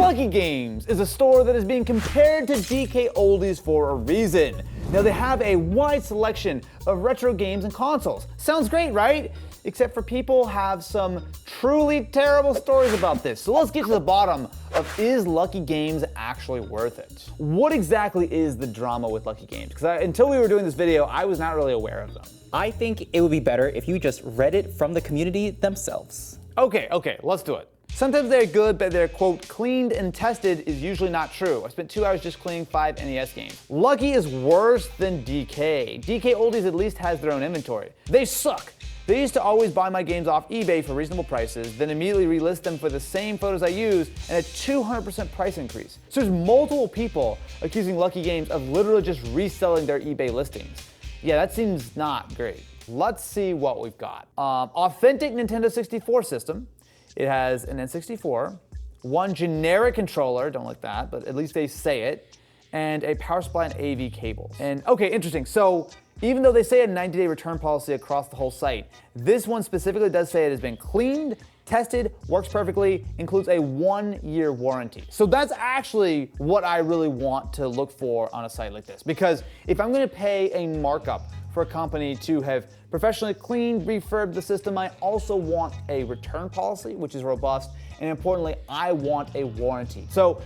Lucky Games is a store that is being compared to DK Oldies for a reason. Now they have a wide selection of retro games and consoles. Sounds great, right? Except for people have some truly terrible stories about this. So let's get to the bottom of, is Lucky Games actually worth it? What exactly is the drama with Lucky Games? Because until we were doing this video, I was not really aware of them. I think it would be better if you just read it from the community themselves. Okay, let's do it. Sometimes they're good, but they're, quote, cleaned and tested is usually not true. I spent 2 hours just cleaning 5 NES games. Lucky is worse than DK. DK Oldies at least has their own inventory. They suck. They used to always buy my games off eBay for reasonable prices, then immediately relist them for the same photos I use and a 200% price increase. So there's multiple people accusing Lucky Games of literally just reselling their eBay listings. Yeah, that seems not great. Let's see what we've got. Authentic Nintendo 64 system. It has an N64, one generic controller, don't like that, but at least they say it, and a power supply and AV cables. And okay, interesting. So even though they say a 90-day return policy across the whole site, this one specifically does say it has been cleaned, tested, works perfectly, includes a 1-year warranty. So that's actually what I really want to look for on a site like this. Because if I'm gonna pay a markup for a company to have professionally cleaned, refurbed the system, I also want a return policy, which is robust, and importantly, I want a warranty. So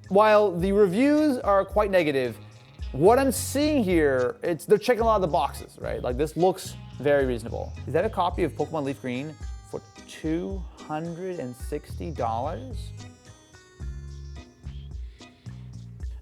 while the reviews are quite negative, what I'm seeing here, they're checking a lot of the boxes, right? Like this looks very reasonable. Is that a copy of Pokemon Leaf Green for $260?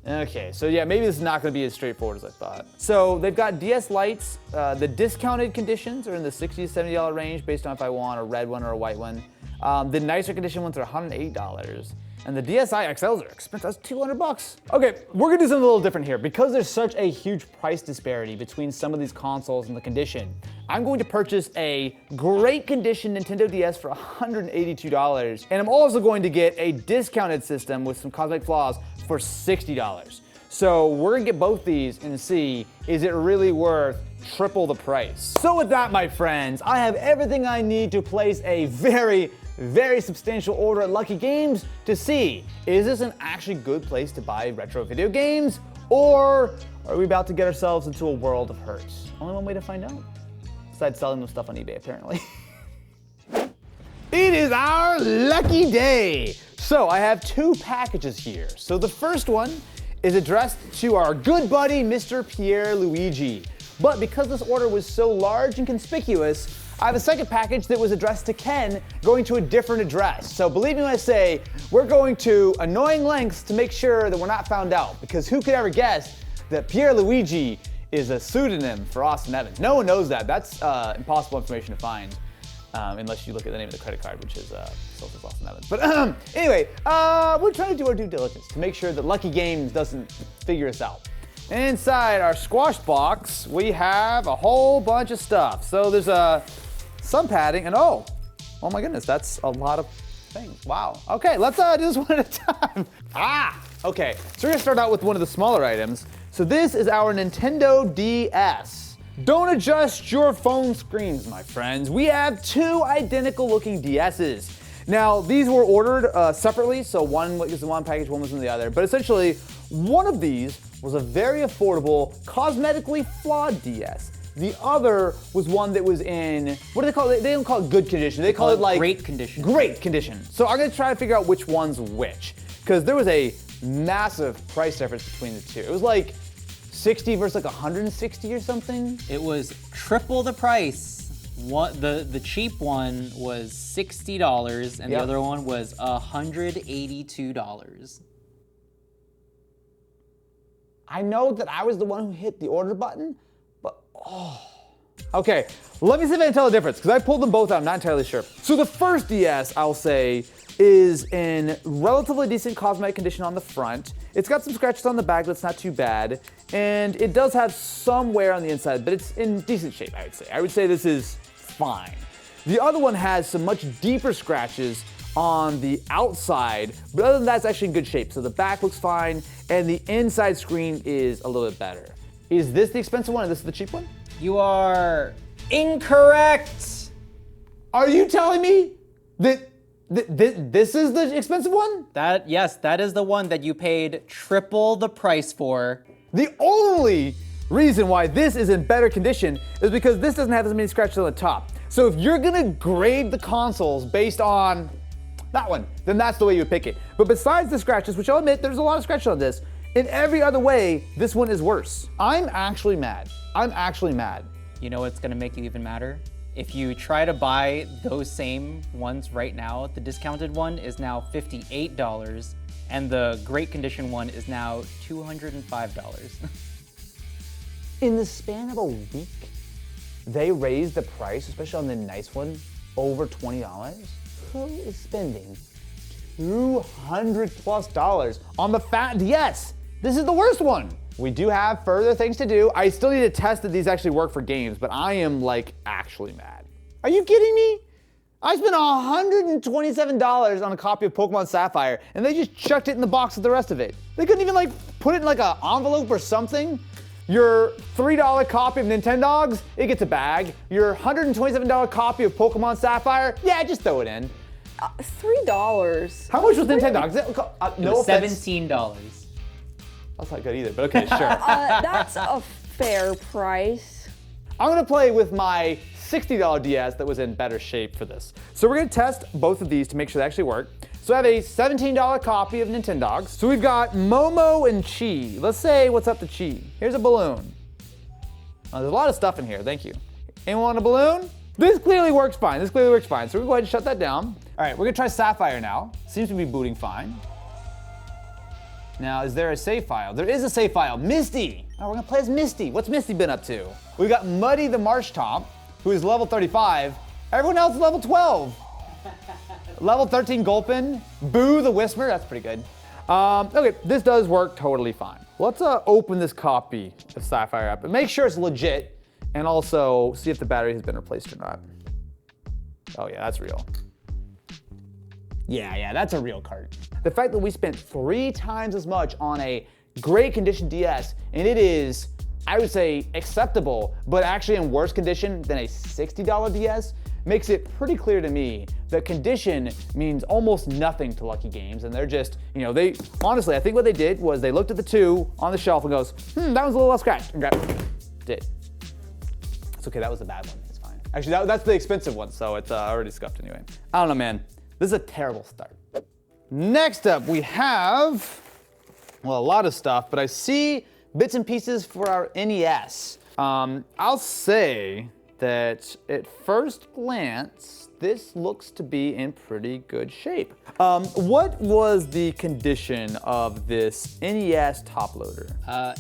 Okay, so yeah, maybe this is not gonna be as straightforward as I thought. So they've got DS Lites. The discounted conditions are in the $60 to $70 range based on if I want a red one or a white one. The nicer condition ones are $108. And the DSi XLs are expensive, that's $200. Okay, we're gonna do something a little different here. Because there's such a huge price disparity between some of these consoles and the condition, I'm going to purchase a great condition Nintendo DS for $182. And I'm also going to get a discounted system with some cosmetic flaws for $60. So we're gonna get both these and see, is it really worth triple the price? So with that, my friends, I have everything I need to place a very substantial order at Lucky Games to see, is this an actually good place to buy retro video games? Or are we about to get ourselves into a world of hurt? Only one way to find out, besides selling them stuff on eBay, apparently. It is our lucky day. So I have 2 packages here. So the first one is addressed to our good buddy, Mr. Pierre Luigi. But because this order was so large and conspicuous, I have a second package that was addressed to Ken, going to a different address. So believe me when I say, we're going to annoying lengths to make sure that we're not found out, because who could ever guess that Pierre Luigi is a pseudonym for Austin Evans? No one knows that. That's impossible information to find, unless you look at the name of the credit card, which is Social Austin Evans. But anyway, we're trying to do our due diligence to make sure that Lucky Games doesn't figure us out. Inside our squash box, we have a whole bunch of stuff. So there's some padding, and oh my goodness, that's a lot of things. Wow. Okay, let's do this one at a time. Okay, so we're gonna start out with one of the smaller items. So this is our Nintendo DS. Don't adjust your phone screens, my friends. We have 2 identical looking DSs. Now, these were ordered separately, so one was in one package, one was in the other. But essentially, one of these was a very affordable, cosmetically flawed DS. The other was one that was in, what do they call it? They don't call it good condition. They call it like great condition. Great condition. So I'm gonna try to figure out which one's which, because there was a massive price difference between the 2. It was like 60 versus like 160 or something. It was triple the price. The cheap one was $60 and the other one was $182. I know that I was the one who hit the order button, but okay, let me see if I can tell the difference, because I pulled them both out, I'm not entirely sure. So the first DS, I'll say, is in relatively decent cosmetic condition on the front. It's got some scratches on the back, but it's not too bad. And it does have some wear on the inside, but it's in decent shape, I would say. I would say this is fine. The other one has some much deeper scratches on the outside, but other than that, it's actually in good shape. So the back looks fine, and the inside screen is a little bit better. Is this the expensive one and this is the cheap one? You are incorrect. Are you telling me that This is the expensive one? Yes, that is the one that you paid triple the price for. The only reason why this is in better condition is because this doesn't have as many scratches on the top. So if you're gonna grade the consoles based on that one, then that's the way you would pick it. But besides the scratches, which I'll admit, there's a lot of scratches on this, in every other way, this one is worse. I'm actually mad. You know what's gonna make you even madder? If you try to buy those same ones right now, the discounted one is now $58, and the great condition one is now $205. In the span of a week, they raised the price, especially on the nice one, over $20. Who is spending $200+ on the fat DS? This is the worst one. We do have further things to do. I still need to test that these actually work for games, but I am like actually mad. Are you kidding me? I spent $127 on a copy of Pokemon Sapphire, and they just chucked it in the box with the rest of it. They couldn't even like put it in like an envelope or something. Your $3 copy of Nintendogs, it gets a bag. Your $127 copy of Pokemon Sapphire, yeah, just throw it in. $3. How much was Nintendogs? No offense. $17. That's not good either, but okay, sure. That's a fair price. I'm gonna play with my $60 DS that was in better shape for this. So we're gonna test both of these to make sure they actually work. So I have a $17 copy of Nintendogs. So we've got Momo and Chi. Let's say what's up to Chi. Here's a balloon. There's a lot of stuff in here, thank you. Anyone want a balloon? This clearly works fine, So we're gonna go ahead and shut that down. All right, we're gonna try Sapphire now. Seems to be booting fine. Now, is there a save file? There is a save file, Misty. Oh, we're gonna play as Misty. What's Misty been up to? We got Muddy the Marsh Tomp, who is level 35. Everyone else is level 12. Level 13 Gulpin, Boo the Whisper, that's pretty good. Okay, this does work totally fine. Let's open this copy of Sapphire up and make sure it's legit, and also see if the battery has been replaced or not. Oh yeah, that's real. Yeah, that's a real cart. The fact that we spent 3 times as much on a great condition DS, and it is, I would say, acceptable, but actually in worse condition than a $60 DS, makes it pretty clear to me that condition means almost nothing to Lucky Games, and they're just, honestly, I think what they did was they looked at the 2 on the shelf and goes, that one's a little less scratched, and grabbed it. Did. It's okay, that was the bad one, it's fine. Actually, that's the expensive one, so it's already scuffed anyway. I don't know, man. This is a terrible start. Next up, we have, well, a lot of stuff, but I see bits and pieces for our NES. I'll say that at first glance, this looks to be in pretty good shape. What was the condition of this NES Top Loader?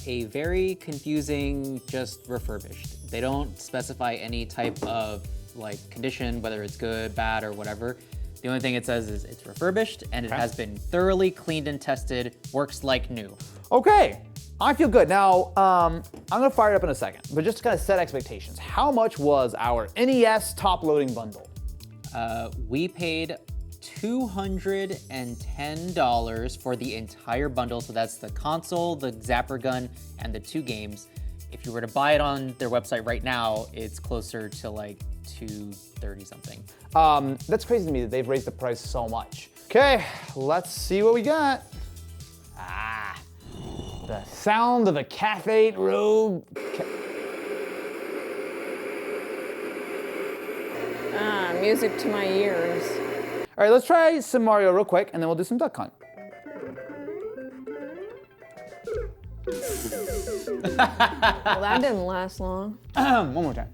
A very confusing, just refurbished. They don't specify any type of condition, whether it's good, bad, or whatever. The only thing it says is it's refurbished and it has been thoroughly cleaned and tested, works like new. Okay, I feel good. Now, I'm gonna fire it up in a second, but just to kind of set expectations, how much was our NES Top Loading bundle? We paid $210 for the entire bundle, so that's the console, the Zapper gun, and the 2 games. If you were to buy it on their website right now, it's closer to like $230 something. That's crazy to me that they've raised the price so much. Okay, let's see what we got. The sound of a cafe rogue. Music to my ears. All right, let's try some Mario real quick, and then we'll do some Duck Hunt. Well, that didn't last long. One more time.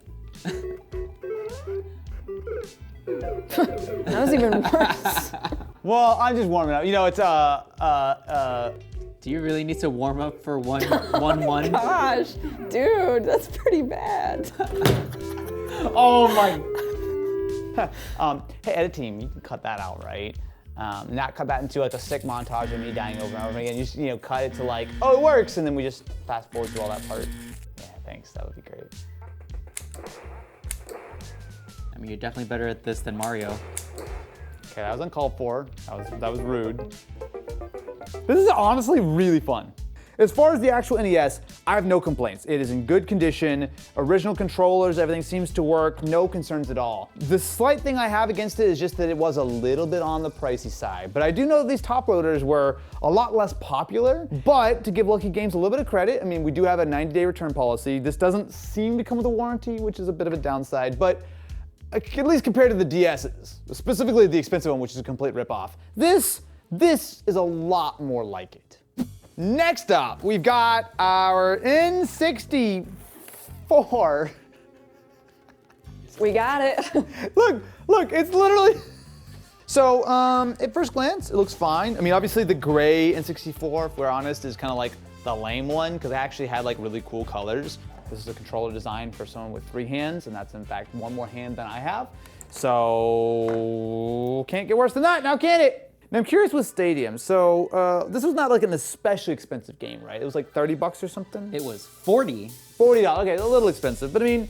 That was even worse. Well, I'm just warming up. It's Do you really need to warm up for one? Gosh, dude, that's pretty bad. Oh my. Hey, edit team, you can cut that out, right? Not cut that into like a sick montage of me dying over and over again. You just, cut it to like, oh, it works, and then we just fast forward through all that part. Yeah, thanks. That would be great. I mean, you're definitely better at this than Mario. Okay, that was uncalled for. That was rude. This is honestly really fun. as far as the actual NES, I have no complaints. It is in good condition, original controllers, everything seems to work, no concerns at all. The slight thing I have against it is just that it was a little bit on the pricey side. But I do know that these top loaders were a lot less popular, but to give Lucky Games a little bit of credit, I mean, we do have a 90-day return policy. This doesn't seem to come with a warranty, which is a bit of a downside, but at least compared to the DS's, specifically the expensive one, which is a complete ripoff, this is a lot more like it. Next up, we've got our N64. We got it. Look, it's literally. So, at first glance, it looks fine. I mean, obviously the gray N64, if we're honest, is kind of like the lame one, because it actually had like really cool colors. This is a controller designed for someone with 3 hands, and that's in fact 1 more hand than I have. So, can't get worse than that, now can it? Now I'm curious with Stadium. So, this was not like an especially expensive game, right? It was like 30 bucks or something? It was 40. $40, okay, a little expensive, but I mean,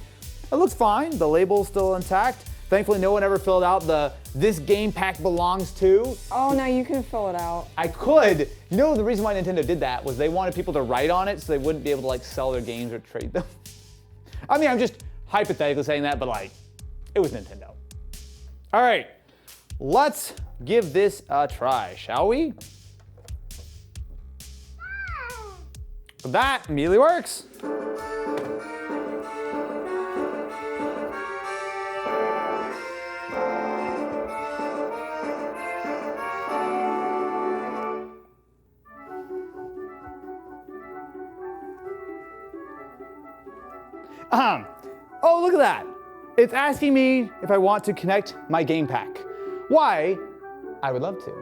it looks fine. The label's still intact. Thankfully, no one ever filled out the "this game pack belongs to." Oh, now you can fill it out. I could. You know, the reason why Nintendo did that was they wanted people to write on it so they wouldn't be able to like sell their games or trade them. I mean, I'm just hypothetically saying that, but like, it was Nintendo. All right, let's give this a try, shall we? That immediately works. Oh, look at that. It's asking me if I want to connect my game pack. Why? I would love to.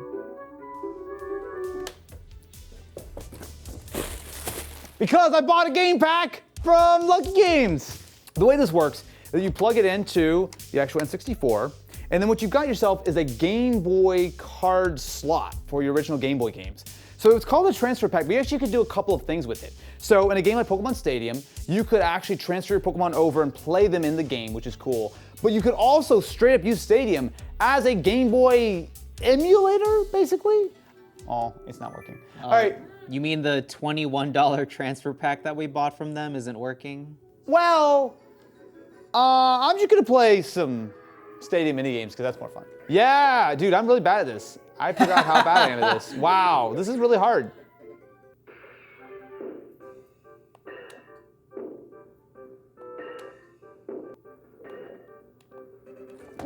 Because I bought a game pack from Lucky Games. The way this works is that you plug it into the actual N64, and then what you've got yourself is a Game Boy card slot for your original Game Boy games. So it's called a transfer pack, but you actually could do a couple of things with it. So in a game like Pokemon Stadium, you could actually transfer your Pokemon over and play them in the game, which is cool. But you could also straight up use Stadium as a Game Boy emulator, basically. Oh, it's not working. All right. You mean the $21 transfer pack that we bought from them isn't working? Well, I'm just gonna play some Stadium mini games because that's more fun. Yeah, dude, I'm really bad at this. I forgot how bad I am at this. Wow, this is really hard.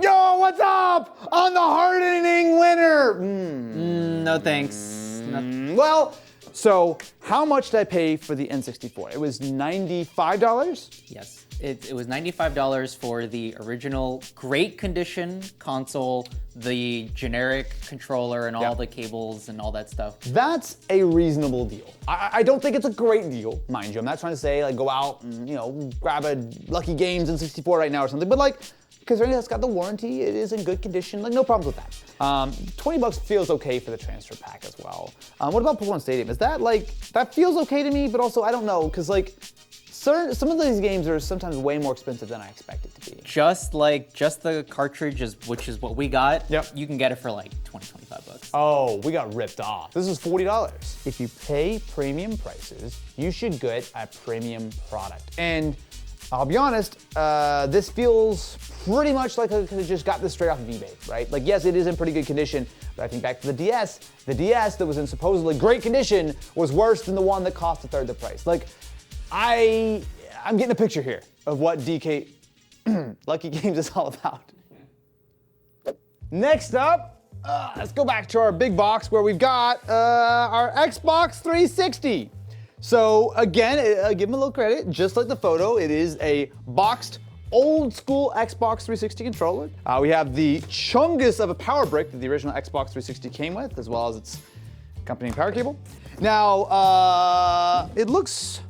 Yo, what's up? I'm the hard-hitting winner. No thanks. Well, so how much did I pay for the N64? It was $95? Yes. It was $95 for the original great condition console, the generic controller and all the cables and all that stuff. That's a reasonable deal. I don't think it's a great deal, mind you. I'm not trying to say like go out and, you know, grab a Lucky Games N64 right now or something, but like, considering that's got the warranty, it is in good condition, like no problems with that. 20 bucks feels okay for the transfer pack as well. What about Pokemon Stadium? Is that like, that feels okay to me, but also I don't know, because like, some of these games are sometimes way more expensive than I expect it to be. Just the cartridge, which is what we got, Yep. You can get it for like 20, 25 bucks. Oh, we got ripped off. This is $40. If you pay premium prices, you should get a premium product. And I'll be honest, this feels pretty much like I could have just got this straight off of eBay, right? Like, yes, it is in pretty good condition, but I think back to the DS that was in supposedly great condition was worse than the one that cost a third the price. Like, I'm getting a picture here of what DK Lucky Games is all about. Next up, let's go back to our big box where we've got our Xbox 360. So again, give them a little credit, just like the photo, it is a boxed old school Xbox 360 controller. We have the chungus of a power brick that the original Xbox 360 came with, as well as its accompanying power cable. Now, it looks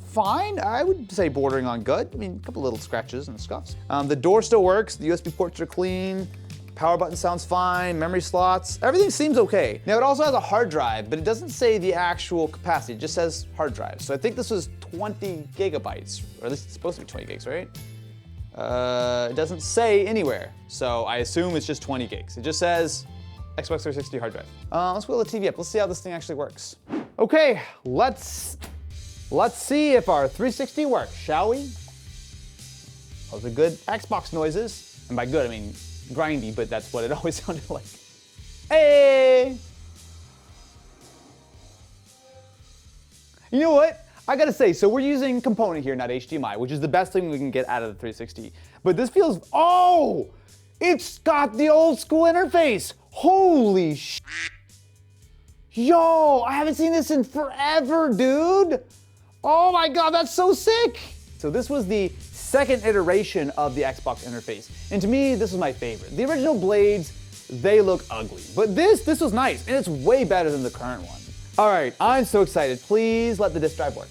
fine. I would say bordering on good. I mean, a couple little scratches and scuffs. The door still works. The USB ports are clean. Power button sounds fine. Memory slots. Everything seems okay. Now, it also has a hard drive, but it doesn't say the actual capacity. It just says hard drive. So I think this was 20 gigabytes, or at least it's supposed to be 20 gigs, right? It doesn't say anywhere. So I assume it's just 20 gigs. It just says Xbox 360 hard drive. Let's wheel the TV up. Let's see how this thing actually works. Okay, let's see if our 360 works, shall we? Those are good Xbox noises. And by good, I mean grindy, but that's what it always sounded like. Hey! You know what? I gotta say, so we're using component here, not HDMI, which is the best thing we can get out of the 360. But this feels, oh! It's got the old school interface! Holy sh! Yo, I haven't seen this in forever, dude! Oh my god, that's so sick! So this was the second iteration of the Xbox interface. And to me, this was my favorite. The original Blades, they look ugly. But this was nice, and it's way better than the current one. All right, I'm so excited. Please let the disk drive work.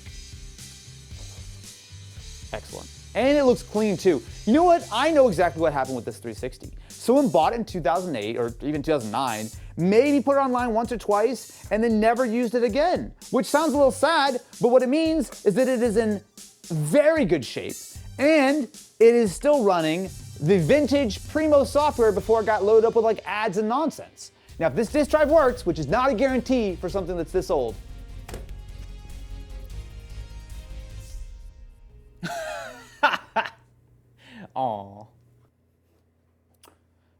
Excellent. And it looks clean too. You know what? I know exactly what happened with this 360. Someone bought it in 2008 or even 2009, maybe put it online once or twice, and then never used it again. Which sounds a little sad, but what it means is that it is in very good shape, and it is still running the vintage Primo software before it got loaded up with like ads and nonsense. Now, if this disk drive works, which is not a guarantee for something that's this old, aww.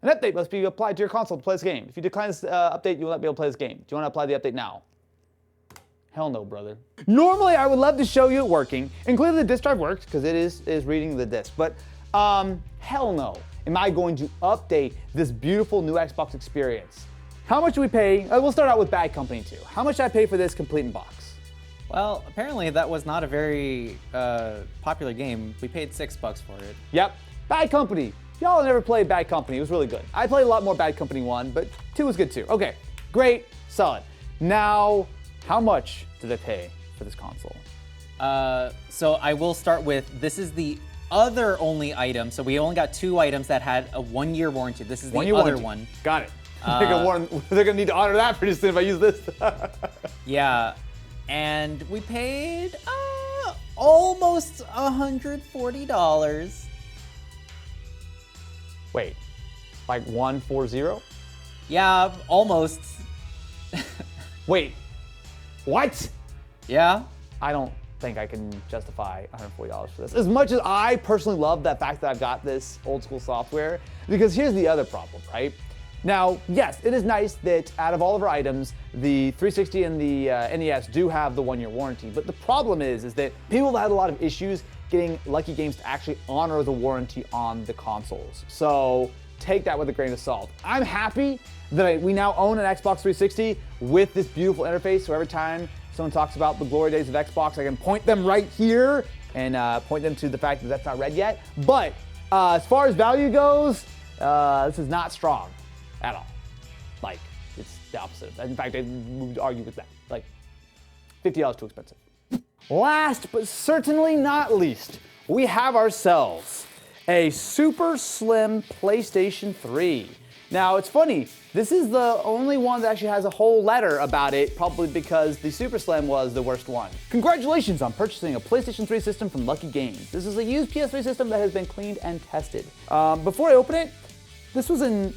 An update must be applied to your console to play this game. If you decline this update, you will not be able to play this game. Do you want to apply the update now? Hell no, brother. Normally, I would love to show you it working, and clearly the disk drive works because it is reading the disk, but hell no. Am I going to update this beautiful new Xbox experience? How much do we pay? We'll start out with Bad Company 2. How much did I pay for this complete in box? Well, apparently that was not a very popular game. We paid $6 for it. Yep, Bad Company. Y'all never played Bad Company. It was really good. I played a lot more Bad Company 1, but 2 was good too. Okay, great, solid. Now, how much did I pay for this console? So I will start with, this is the other only item. So we only got 2 items that had a 1-year warranty. This is the other warranty. one. Got it. They're gonna need to honor that pretty soon if I use this. Yeah, and we paid almost $140. Wait, like 140? Yeah, almost. Wait, what? Yeah. I don't think I can justify $140 for this. As much as I personally love that fact that I've got this old school software, because here's the other problem, right? Now, yes, it is nice that out of all of our items, the 360 and the NES do have the 1-year warranty, but the problem is that people have had a lot of issues getting Lucky Games to actually honor the warranty on the consoles. So take that with a grain of salt. I'm happy that we now own an Xbox 360 with this beautiful interface, so every time someone talks about the glory days of Xbox, I can point them right here and point them to the fact that that's not red yet. But as far as value goes, this is not strong at all. Like, it's the opposite. In fact, I would argue with that. Like, $50 too expensive. Last but certainly not least, we have ourselves a Super Slim PlayStation 3. Now, it's funny, this is the only one that actually has a whole letter about it, probably because the Super Slim was the worst one. Congratulations on purchasing a PlayStation 3 system from Lucky Games. This is a used PS3 system that has been cleaned and tested. Before I open it, this was in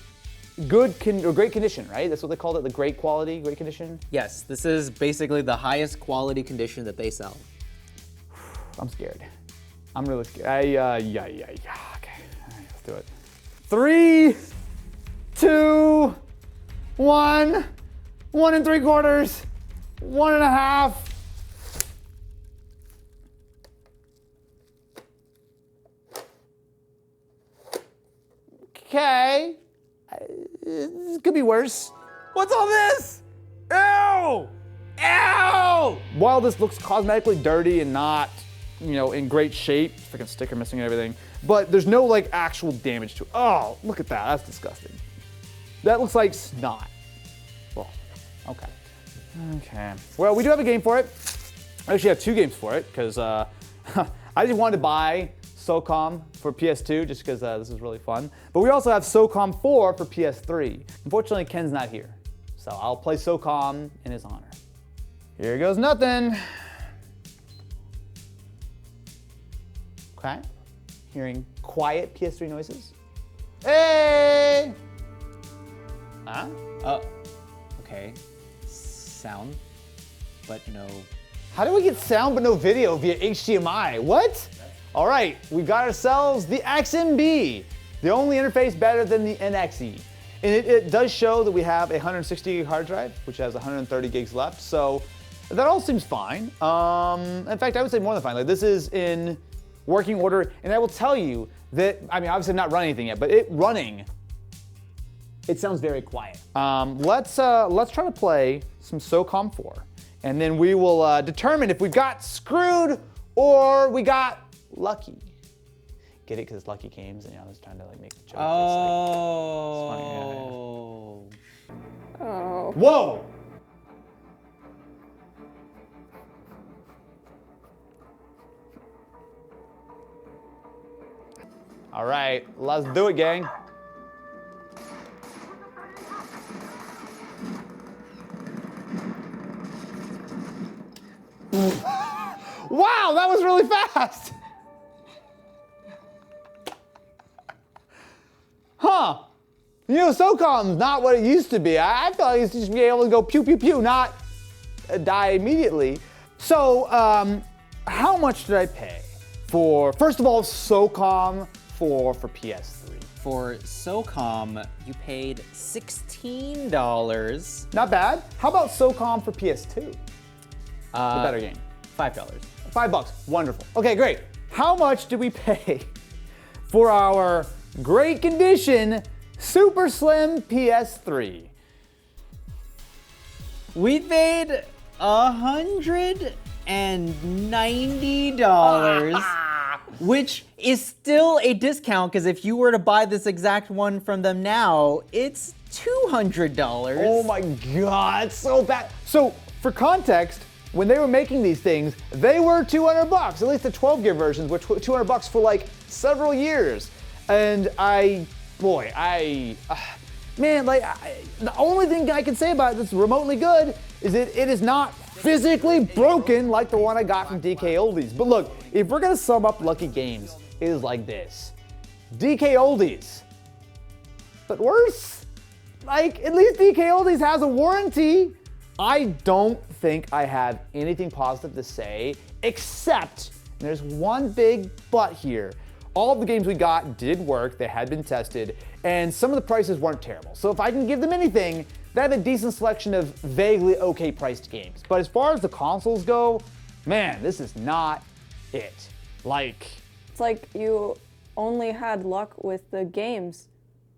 great condition, right? That's what they called it, the great quality, great condition? Yes, this is basically the highest quality condition that they sell. I'm scared. I'm really scared. Yeah. Okay, all right, let's do it. 3, 2, 1, 1 3/4, 1 1/2. Okay. This could be worse. What's all this? Ew! Ew! While this looks cosmetically dirty and not, in great shape, freaking sticker missing and everything, but there's no like actual damage to it. Oh, look at that, that's disgusting. That looks like snot. Well, okay. Okay. Well, we do have a game for it. I actually have 2 games for it, because I just wanted to buy SOCOM for PS2 just because this is really fun. But we also have SOCOM 4 for PS3. Unfortunately, Ken's not here, so I'll play SOCOM in his honor. Here goes nothing. Okay, hearing quiet PS3 noises. Hey! Huh? Oh, okay. Sound. but you know. How do we get sound but no video via HDMI? What? All right, we've got ourselves the XMB, the only interface better than the NXE. And it does show that we have a 160 gig hard drive, which has 130 gigs left. So that all seems fine. In fact, I would say more than fine. Like, this is in working order. And I will tell you that, I mean, obviously I'm not running anything yet, but it sounds very quiet. Let's try to play some SOCOM 4. And then we will determine if we got screwed or we got lucky. Get it? Because it's Lucky Games, and I was trying to like make a joke. Oh. It's funny. Oh. Whoa! All right, let's do it, gang. Wow, that was really fast. Huh. You know, SOCOM's not what it used to be. I feel like it used to just be able to go pew, pew, pew, not die immediately. So, how much did I pay for, first of all, SOCOM 4 for PS3? For SOCOM, you paid $16. Not bad. How about SOCOM for PS2? The better game. $5. $5. Wonderful. Okay, great. How much did we pay for our great condition Super Slim PS3? We paid $190, which is still a discount because if you were to buy this exact one from them now, it's $200. Oh my God, it's so bad. So for context, when they were making these things, they were $200, at least the 12 gig versions were $200 for like several years. And the only thing I can say about it that's remotely good is that it is not physically broken like the one I got from DK Oldies. But look, if we're gonna sum up Lucky Games, it is like this. DK Oldies, but worse. Like, at least DK Oldies has a warranty. I don't think I have anything positive to say, except, and there's one big but here, all of the games we got did work, they had been tested, and some of the prices weren't terrible. So if I can give them anything, they have a decent selection of vaguely okay priced games. But as far as the consoles go, man, this is not it. Like, It's like you only had luck with the games.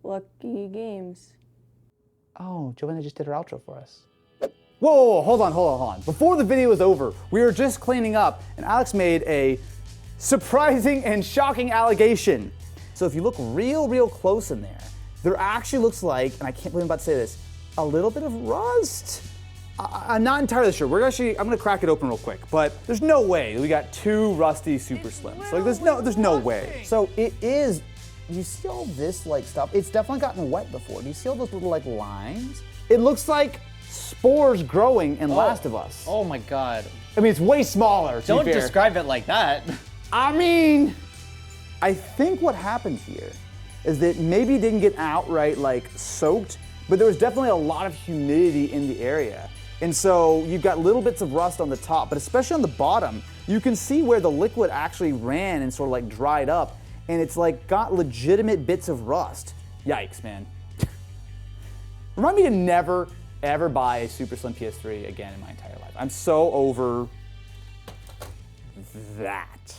Lucky Games. oh, Joanna just did her outro for us. Whoa, hold on. Before the video was over, we were just cleaning up, and Alex made a surprising and shocking allegation. So if you look real close in there actually looks like, and I can't believe I'm about to say this, a little bit of rust. I'm not entirely sure. I'm gonna crack it open real quick, but there's no way we got two rusty Super Slims. Like there's no way. So it is, you see all this like stuff? It's definitely gotten wet before. Do you see all those little like lines? It looks like spores growing in Last of Us. Oh my God. I mean, it's way smaller, to Don't be fair. describe it like that. I mean, I think what happened here is that maybe it didn't get outright like soaked, but there was definitely a lot of humidity in the area. And so you've got little bits of rust on the top, but especially on the bottom, you can see where the liquid actually ran and sort of like dried up, and it's like got legitimate bits of rust. Yikes, man. Remind me to never, ever buy a Super Slim PS3 again in my entire life. I'm so over that.